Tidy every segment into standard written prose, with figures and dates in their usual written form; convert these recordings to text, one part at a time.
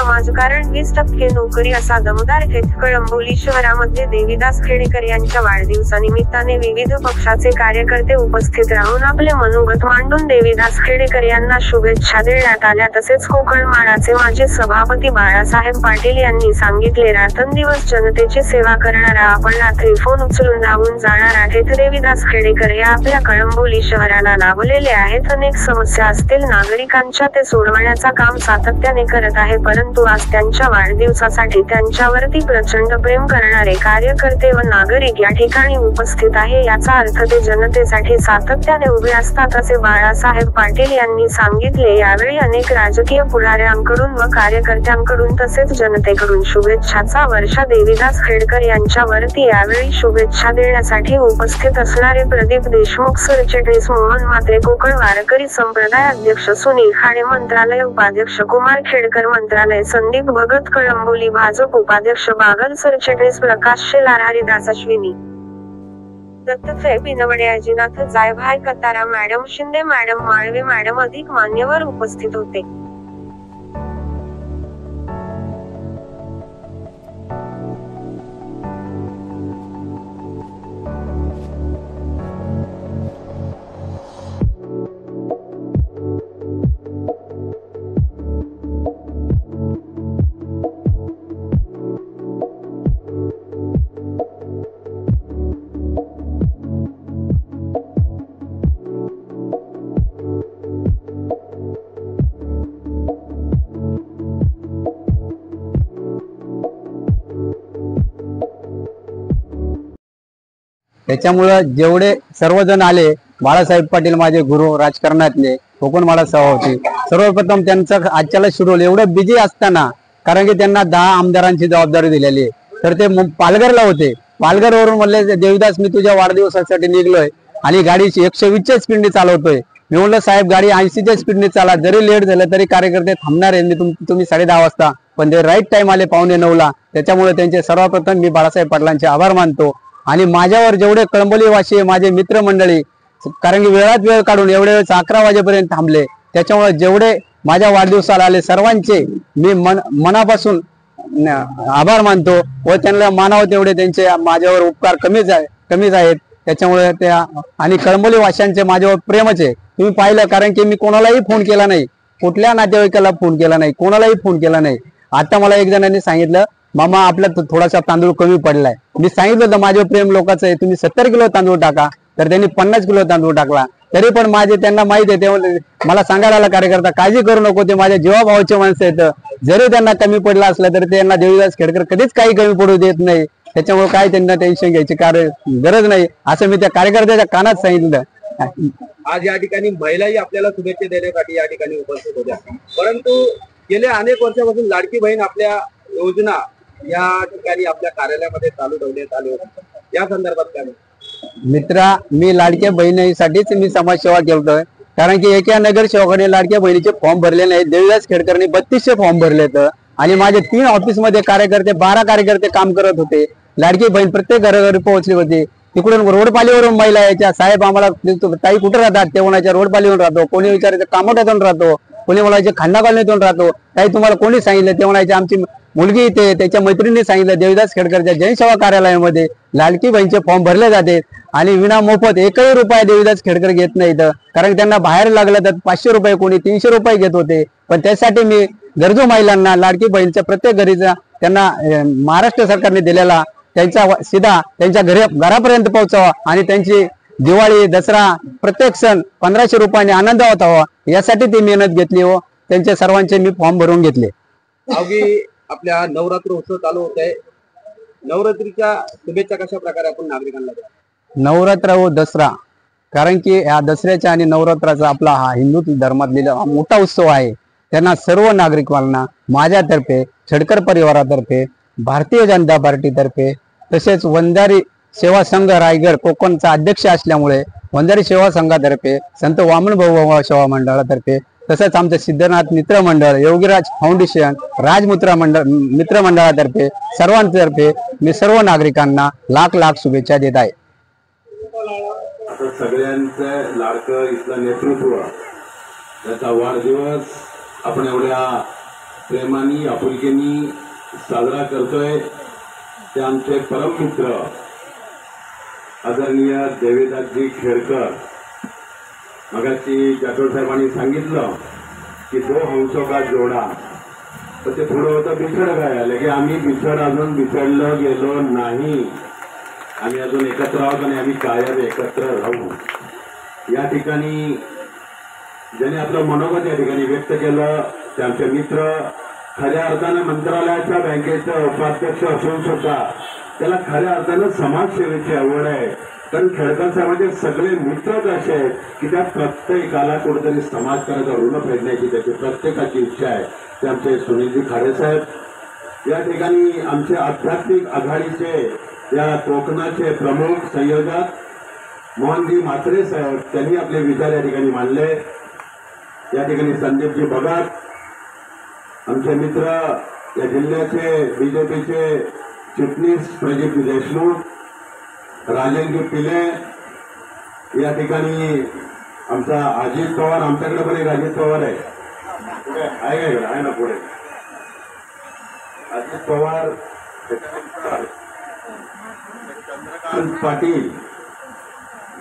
समाजकारण 20% नोकरी असा दमदार थेट कळंबोली शहरामध्ये देवीदास खेडेकर यांच्या वाढदिवसानिमित्ताने विविध पक्षाचे कार्यकर्ते उपस्थित राहून आपले मनोगत मांडून देवीदास खेडेकर यांना शुभेच्छा देण्यात आल्या। तसेच कोकण माडाचे माजी सभापती बाळासाहेब पाटील यांनी सांगितले, रात्रंदिवस जनतेची सेवा करणारा आपण रात्री फोन उचलून धावून जाणारा थेट देवीदास खेडेकर हे आपल्या कळंबोली शहराला लाभलेले आहेत। अनेक समस्या असतील नागरिकांच्या ते सोडवण्याचा काम सातत्याने करत आहे, परंतु आज त्यांच्या वाढदिवसासाठी त्यांच्यावरती प्रचंड प्रेम करणारे कार्यकर्ते व नागरिक या ठिकाणी उपस्थित आहे, याचा अर्थ ते जनतेसाठी सातत्याने उभे असतात असे बाळासाहेब पाटील यांनी सांगितले। यावेळी अनेक राजकीय पुढाऱ्यांकडून व कार्यकर्त्यांकडून तसेच जनतेकडून शुभेच्छाचा वर्षा देवीदास खेडेकर यांच्यावरती यावेळी शुभेच्छा देण्यासाठी उपस्थित असणारे प्रदीप देशमुख, सरचिटणीस मोहन म्हात्रे, कोकण वारकरी संप्रदाय अध्यक्ष सुनील खाडे, मंत्रालय उपाध्यक्ष कुमार खेडकर, मंत्रालय संदीप भगत, कळंबोली भाजप उपाध्यक्ष बागल, सरचिटणीस Prakash Shelar, Haridas Ashwini, Dattatray Binawade, Ajinath Jaybhai, Katara madam, Shinde madam, Malve madam अधिक मान्यवर उपस्थित होते। त्याच्यामुळे जेवढे सर्वजण आले, बाळासाहेब पाटील माझे गुरु राजकारणातले, कोकण माडा सभापती, सर्वप्रथम त्यांचं आजच्याला शेड्यूल एवढं बिझी असताना, कारण की त्यांना 10 आमदारांची जबाबदारी दिलेली आहे, तर ते पालघरला होते। पालघरवरून म्हणले, देवीदास मी तुझ्या वाढदिवसासाठी निघलोय आणि गाडी 120च्या स्पीडने चालवतोय। मी म्हणलं, साहेब गाडी 80च्या स्पीडने चाला, जरी लेट झालं तरी कार्यकर्ते थांबणार आहे, तुम्ही 10:30 वाजता, पण ते राईट टाइम आले 9:45ला। त्याच्यामुळे त्यांचे सर्वप्रथम मी बाळासाहेब पाटलांचे आभार मानतो। आणि माझ्यावर जेवढे कळंबोली वासी माझे मित्रमंडळी, कारण की वेळात वेळ काढून एवढे वेळ 11 वाजेपर्यंत थांबले, त्याच्यामुळे जेवढे माझ्या वाढदिवसाला आले सर्वांचे मी मनापासून आभार मानतो व त्यांना मानावं तेवढे त्यांचे माझ्यावर उपकार कमीच आहेत। त्याच्यामुळे त्या आणि कळंबोली वासियांचे माझ्यावर प्रेमच आहे। तुम्ही पाहिलं, कारण की मी कोणालाही फोन केला नाही, कुठल्या नातेवाईकाला फोन केला नाही, कोणालाही फोन केला नाही। आता मला एक जणांनी सांगितलं, मामा आपला थोडासा तांदूळ कमी पडलाय। मी सांगितलं होतं माझं प्रेम लोकांचं आहे, तुम्ही 70 किलो तांदूळ टाका, तर त्यांनी 50 किलो तांदूळ टाकला। तरी पण माझे त्यांना माहित आहे, ते मला सांगायला आला कार्यकर्ता, काळजी करू नको, ते माझ्या जीवाभावाचे माणसं आहेत, जरी त्यांना कमी पडला असला तरी त्यांना देवीदास खेडेकर कधीच काही कमी पडू देत नाही, त्याच्यामुळे काय त्यांना टेन्शन घ्यायची गरज नाही, असं मी त्या कार्यकर्त्याच्या कानात सांगितलं। आज या ठिकाणी महिलाही आपल्याला शुभेच्छा देण्यासाठी या ठिकाणी उपस्थित होत्या, परंतु गेल्या अनेक वर्षापासून लाडकी बहीण आपल्या योजना या ठिकाणी आपल्या कार्यालयामध्ये चालू ठेवण्यात आले होते, या संदर्भात काय? मित्रा, मी लाडक्या बहिणीसाठीच मी समाजसेवा केलतोय, कारण की एका नगरसेवकाने लाडक्या बहिणीचे फॉर्म भरले नाही, देवीदास खेडेकरने 3200 फॉर्म भरलेत आणि माझे 3 ऑफिसमध्ये कार्यकर्ते 12 कार्यकर्ते काम करत होते। लाडकी बहीण प्रत्येक घरोघरी पोहोचली होती। तिकडून रोडपालीवरून महिला यायच्या, साहेब आम्हाला ताई कुठे राहतात, ते म्हणायच्या रोडपालीवरून राहतो, कोणी विचारायचं कामोट्यातून राहतो, कोणी म्हणायचे खंडा कॉलनीतून राहतो, ताई तुम्हाला कोणी सांगितलं, ते म्हणायचे आमची मुलगी इथे, त्याच्या मैत्रिणीने सांगितलं, देवीदास खेडेकरच्या जनसेवा कार्यालयामध्ये लाडकी बहीणचे फॉर्म भरले जाते आणि विना मोफत 1ही रुपया देवीदास खेडेकर घेत नाहीत, कारण त्यांना बाहेर लागलं तर 500 रुपये, कोणी 300 रुपये घेत होते। पण त्यासाठी मी गरजू महिलांना लाडकी बहीणच्या प्रत्येक घरीचा त्यांना महाराष्ट्र सरकारने दिलेला त्यांचा सीधा त्यांच्या घरापर्यंत पोहोचावा आणि त्यांची दिवाळी, दसरा प्रत्येक सण 1500 रुपयाने आनंद होता, यासाठी ती मेहनत घेतली व त्यांच्या सर्वांचे मी फॉर्म भरून घेतले। आपल्या नवरात्र उत्सव चालू होत आहे, नवरात्रीच्या शुभेच्छा कशा प्रकारे आपण नागरिकांना द्या? नवरात्र व दसरा, कारण की या दसऱ्याच्या आणि नवरात्राचा आपला हा हिंदू धर्मातलेला मोठा उत्सव आहे, त्यांना सर्व नागरिकांना माझ्यातर्फे, खेडकर परिवारातर्फे, भारतीय जनता पार्टीतर्फे, तसेच वंजारी सेवा संघ रायगड कोकणचा अध्यक्ष असल्यामुळे वंजारी सेवा संघातर्फे, संत वामन भाऊ सेवा मंडळातर्फे, तसेच आमचे सिद्धनाथ मित्र मंडळ, योगीराज फाउंडेशन, राजमुद्रा मित्र मंडळातर्फे सर्वांतर्फे मी सर्व नागरिकांना लाख लाख शुभेच्छा देत आहे। सगळ्यांचं लाडकं इथलं नेतृत्व, त्याचा वाढदिवस आपण एवढ्या प्रेमानी आपुलकीनी साजरा करतोय ते आमचे परम मित्र आदरणीय देवीदासजी खेडकर. मगाशी जाटोड साहेबांनी सांगितलं की 2 हंसों का जोडा, तर ते पुढं होतं बिछड काय आलं की आम्ही बिछड अजून बिछडलो गेलो नाही. आम्ही अजून एकत्र आहोत आणि आम्ही कायम एकत्र राहू. या ठिकाणी ज्यांनी आपलं मनोगत या ठिकाणी व्यक्त केलं ते आमचे मित्र, खऱ्या अर्थानं मंत्रालयाच्या बँकेचे उपाध्यक्ष असून सुद्धा त्याला खऱ्या अर्थानं समाजसेवेची आवड आहे. कारण खेडकर साहेबांचे सगळे मित्रच असे आहेत की त्या प्रत्येकाला कुठेतरी समाजकार्याचा ऋण फेडण्याची त्याची प्रत्येकाची इच्छा आहे. ते आमचे सुनीलजी खाडे साहेब. या ठिकाणी आमचे आध्यात्मिक आघाडीचे या कोकणाचे प्रमुख संयोजक मोहनजी म्हात्रे साहेब, त्यांनी आपले विचार या ठिकाणी मांडले. या ठिकाणी संदीपजी भगत, आमचे मित्र या जिल्ह्याचे बीजेपीचे चिटणीस प्रदीप देशमुख, राजेंद्र पिले. या ठिकाणी आमचा अजित पवार, आमच्याकडे पण एक अजित पवार आहे, आहे का? आहे ना पुढे अजित पवार, चंद्रकांत पाटील,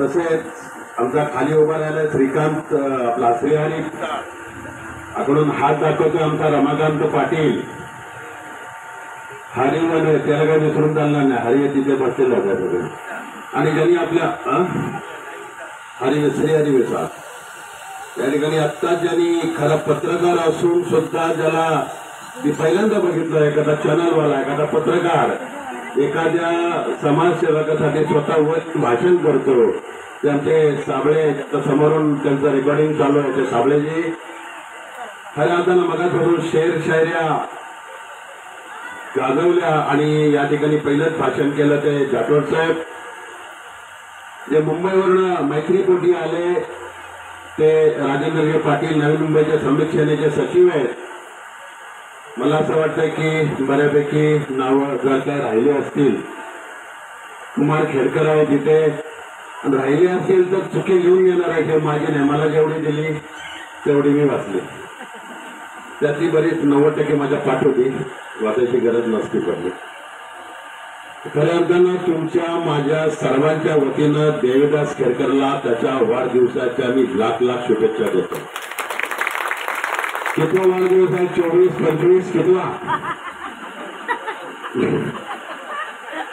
तसेच आमचा खाली उभा राहिला श्रीकांत आपला श्रीहरी आकडून हात दाखवतोय आमचा रमाकांत पाटील. हरिवन त्याला काही विसरून चालणार नाही, हरी तिथे बसलेला होता सगळे. आणि ज्यांनी आपल्या श्रीहरी विसा या ठिकाणी आत्ता ज्यांनी खरा पत्रकार असून सुद्धा ज्याला मी पहिल्यांदा बघितलं, एखादा चॅनलवाला, एखादा पत्रकार एखाद्या समाजसेवकासाठी स्वतः भाषण करतो, ते आमचे साबळे, समोरून त्यांचं रेकॉर्डिंग चालू आहे. ते साबळेजी खऱ्या अर्थानं मगापासून शेर शायऱ्या गाजवल्या आणि या ठिकाणी पहिलंच भाषण केलं ते जाटोड साहेब, जे मुंबईवरून मैत्रीपोटी आले. ते राजेंद्र पाटील नवी मुंबईच्या संरक्षणाचे सचिव आहेत. मला असं वाटतं की बऱ्यापैकी नावं जर काय राहिले असतील, कुमार खेडकर आहे तिथे, राहिले असतील तर चुकी लिहून घेणार आहे. माझी नाही, मला जेवढी दिली तेवढी मी वाचली. त्यातली बरीच 90% माझ्या पाठ होती, वाचायची गरज नसती पडली. खऱ्या अर्थानं तुमच्या माझ्या सर्वांच्या वतीनं देवीदास खेडकरला त्याच्या वाढदिवसाच्या मी लाख लाख शुभेच्छा देतो. कितवा वाढदिवस आहे? 24, 25 कितवा?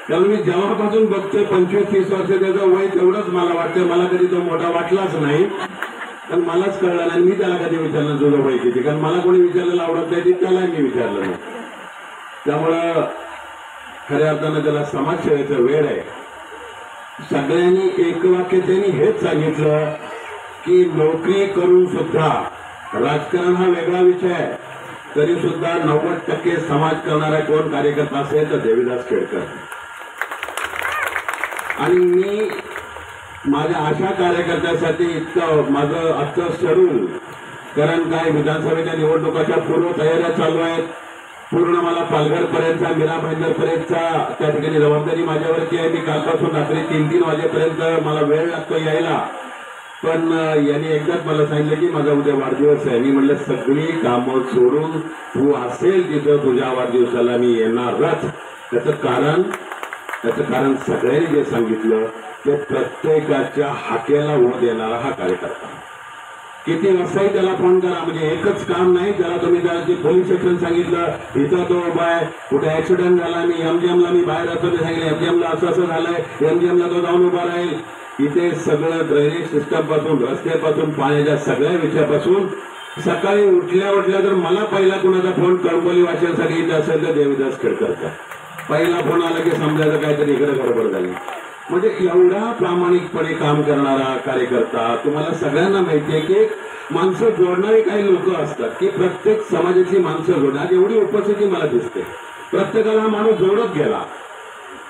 कारण मी जेव्हापासून बघतोय 25-30 वर्ष त्याचं वय तेवढंच मला वाटतं. मला कधी तो मोठा वाटलाच नाही, कारण मलाच कळलं नाही. मी त्याला कधी विचारलं तुझं वय किती, कारण मला कोणी विचारलेलं आवडत नाही, त्याला मी विचारलं नाही. त्यामुळं खऱ्या अर्थानं त्याला समाजसेवेचा वेळ आहे. सगळ्यांनी एक वाक्य त्यांनी हेच सांगितलं की नोकरी करून सुद्धा, राजकारण हा वेगळा विषय आहे, तरी सुद्धा 90% समाज करणारा कोण कार्यकर्ता असेल तर देवीदास खेडकर. आणि मी माझ्या अशा कार्यकर्त्यासाठी इतकं माझं आजचं शेड्यूल, कारण काय विधानसभेच्या निवडणुकाच्या पूर्व तयाऱ्या चालू आहेत. पूर्ण मला पालघरपर्यंतचा, मीरा भाईंदरपर्यंतचा त्या ठिकाणी जबाबदारी माझ्यावरती आहे. मी कालपासून रात्री 3-3 वाजेपर्यंत मला वेळ लागतो यायला. पण यांनी एकदाच मला सांगितलं की माझा उद्या वाढदिवस आहे. मी म्हटलं सगळी कामं सोडून तू असेल तिथं तुझ्या वाढदिवसाला मी येणारच. त्याचं कारण सगळ्यांनी जे सांगितलं ते प्रत्येकाच्या हाकेला ऊत देणारा हा कार्यकर्ता. किती वाजताही त्याला फोन करा, म्हणजे एकच काम नाही. त्याला तुम्ही त्याला पोलीस स्टेशन सांगितलं, इथं तो उभा आहे, कुठे ऍक्सिडेंट झाला, मी एमजीएमला मी बाहेर असतो ते सांगितलं, एमजीएमला असं झालंय, एमजीएमला तो जाऊन उभा राहील. इथे सगळं ड्रेनेज सिस्टम पासून, रस्त्यापासून, पाण्याच्या सगळ्या विषयापासून सकाळी उठल्या तर मला पहिला कुणाचा फोन कळंबोली वाचण्यासाठी इथे असेल तर देवीदास खेडकरचा पहिला फोन आला की समजायचं काहीतरी इकडे गडबड झाली. म्हणजे एवढा प्रामाणिकपणे काम करणारा कार्यकर्ता. तुम्हाला सगळ्यांना माहितीये की माणसं जोडणारे काही लोक असतात की प्रत्येक समाजाची माणसं जोडणार. एवढी उपस्थिती मला दिसते, प्रत्येकाला हा माणूस जोडत गेला.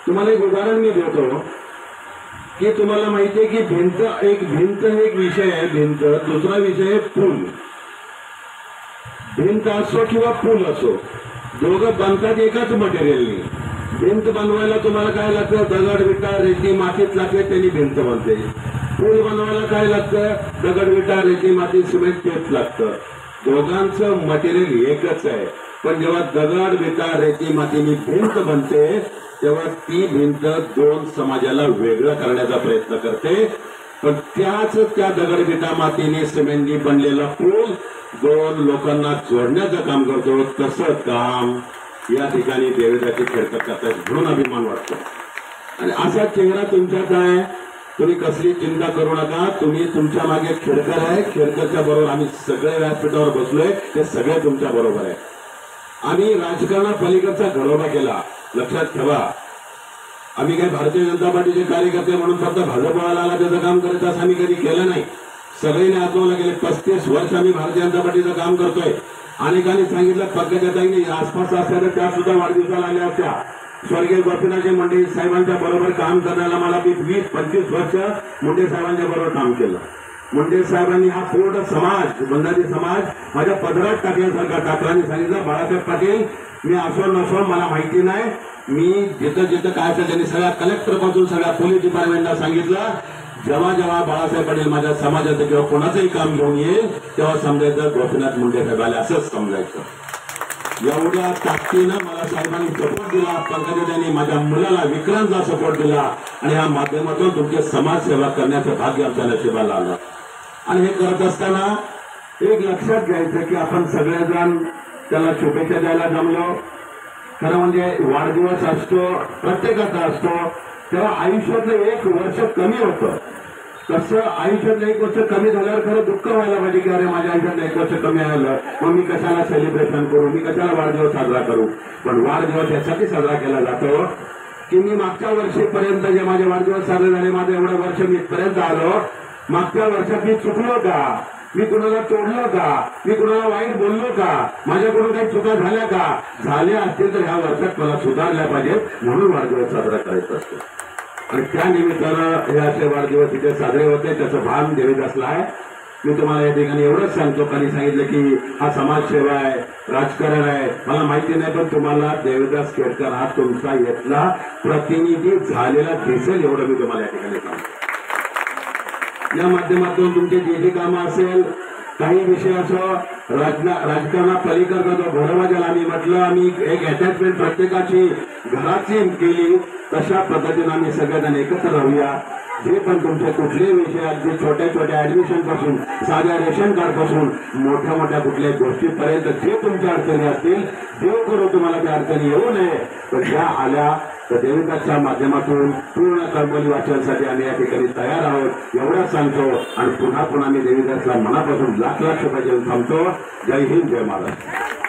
तुम्हाला एक उदाहरण मी देतो की तुम्हाला माहितीये की भिंत एक विषय आहे, भिंत. दुसरा विषय आहे पूल. भिंत असो किंवा पूल असो, दोघं बांधतात एकाच मटेरियलनी. भिंत बनवायला तुम्हाला काय लागतं? दगड, विटा, रेती, मातीत लागते, त्यांनी भिंत बनते. पूल बनवायला काय लागतं? दगड, विटा, रेती, माती, सिमेंट, तेच लागतं. दोघांचं मटेरियल एकच आहे, पण जेव्हा दगड विटा रेती मातीनी भिंत बनते तेव्हा ती भिंत दोन समाजाला वेगळं करण्याचा प्रयत्न करते. पण त्या दगड विटा मातीने सिमेंटनी बनलेला पूल दोन लोकांना जोडण्याचं काम करतो. तसं काम या ठिकाणी देवीदासची खेळकर करतात म्हणून अभिमान वाटतो. आणि असा चेहरा तुमच्यात आहे. तुम्ही कसली चिंता करू नका. तुम्ही तुमच्या मागे खेळकर आहे. खेळकरच्या बरोबर आम्ही सगळे व्यासपीठावर बसलोय. ते सगळे तुमच्या बरोबर आहे. आम्ही राजकारणापलीकडचा घरोबा केला. लक्षात ठेवा, आम्ही काही भारतीय जनता पार्टीचे कार्यकर्ते म्हणून फक्त भाजपवाला आला त्याचं काम करायचं असं आम्ही कधी केलं नाही. सगळ्यांनी आत्मला गेले 35 वर्ष आम्ही भारतीय जनता पार्टीचं काम करतोय. अनेकांनी सांगितलं पंकजाताईंनी आसपास असल्यानं त्या सुद्धा वाढदिवसाला आल्या होत्या. स्वर्गीय गोपीनाथ मुंडे साहेबांच्या बरोबर काम करण्याला मला 20-25 वर्ष मुंडे साहेबांच्या बरोबर काम केलं. मुंडे साहेबांनी हा पूर्ण समाज बंधारी समाज माझ्या पदरात टाकल्यासारखा टाकला आणि सांगितलं बाळासाहेब पाटील मी असो नसो मला माहिती नाही. मी जिथं जिथं काय असेल त्यांनी सगळ्या कलेक्टर पासून सगळ्या पोलीस डिपार्टमेंटला सांगितलं जेव्हा जेव्हा बाळासाहेब पाटील माझ्या समाजाचं किंवा कोणाचंही काम घेऊन येईल तेव्हा समजायचं गोपीनाथ मुंडे साहेब आले असंच समजायचं. एवढ्या ताकदीनं मला साहेबांनी सपोर्ट दिला. पंकजाताईंनी माझ्या मुलाला विक्रांतला सपोर्ट दिला आणि या माध्यमातून तुमचे समाजसेवा करण्याचं भाग्य आमच्या नशिबाला आलं. आणि हे करत असताना एक लक्षात घ्यायचं की आपण सगळेजण त्याला शुभेच्छा द्यायला जमलो. खरं म्हणजे वाढदिवस असतो प्रत्येकाचा असतो तेव्हा आयुष्यातलं 1 वर्ष कमी होतं. तसं आयुष्यातलं 1 वर्ष कमी झाल्यावर खरं दुःख व्हायला पाहिजे की अरे माझ्या आयुष्यातलं 1 वर्ष कमी आलं मग मी कशाला सेलिब्रेशन करू, मी कशाला वाढदिवस साजरा करू. पण वाढदिवस यासाठी साजरा केला जातो की मी मागच्या वर्षीपर्यंत जे माझे वाढदिवस साजरे झाले माझं एवढं वर्ष मी इथपर्यंत आलो. मागच्या वर्षात मी चुकलो का, मी कुणाला तोडलं का, मी कुणाला वाईट बोललो का, माझ्याकडून काही चुका झाल्या का, झाल्या असतील तर ह्या वर्षात मला सुधारल्या पाहिजेत म्हणून वाढदिवस साजरा करायचा असतो. आणि त्या निमित्तानं हे असे वाढदिवस इथे साजरे होते त्याचं भान देवीदासला आहे. मी तुम्हाला या ठिकाणी एवढंच सांगतो. त्यांनी सांगितलं की हा समाजसेवा आहे राजकारण आहे मला माहिती नाही पण तुम्हाला देवीदास खेडकर हा तुमचा इथला प्रतिनिधी झालेला दिसेल एवढं मी तुम्हाला या ठिकाणी सांगतो. या माध्यमातून तुमचे जे जे कामं असेल काही विषय असो राजकारणापलीकडचा जो घरोबा ज्याला आम्ही म्हटलं आम्ही एक अटॅचमेंट प्रत्येकाची घराची केली तशा पद्धतीनं आम्ही सगळेजण एकत्र राहूया. जे पण तुमचे कुठलेही विषय अगदी छोट्या छोट्या ऍडमिशन पासून साध्या रेशन कार्ड पासून मोठ्या मोठ्या कुठल्याही गोष्टीपर्यंत जे तुमच्या अडचणी असतील देव करू तुम्हाला त्या अडचणी येऊ नये तर ज्या आल्या तर देविदासच्या माध्यमातून पूर्ण कळकळी वाचनासाठी आम्ही या ठिकाणी तयार आहोत एवढंच सांगतो. आणि पुन्हा पुन्हा मी देविदासला मनापासून लाख लाख शुभेच्छा थांबतो. जय हिंद जय महाराष्ट्र.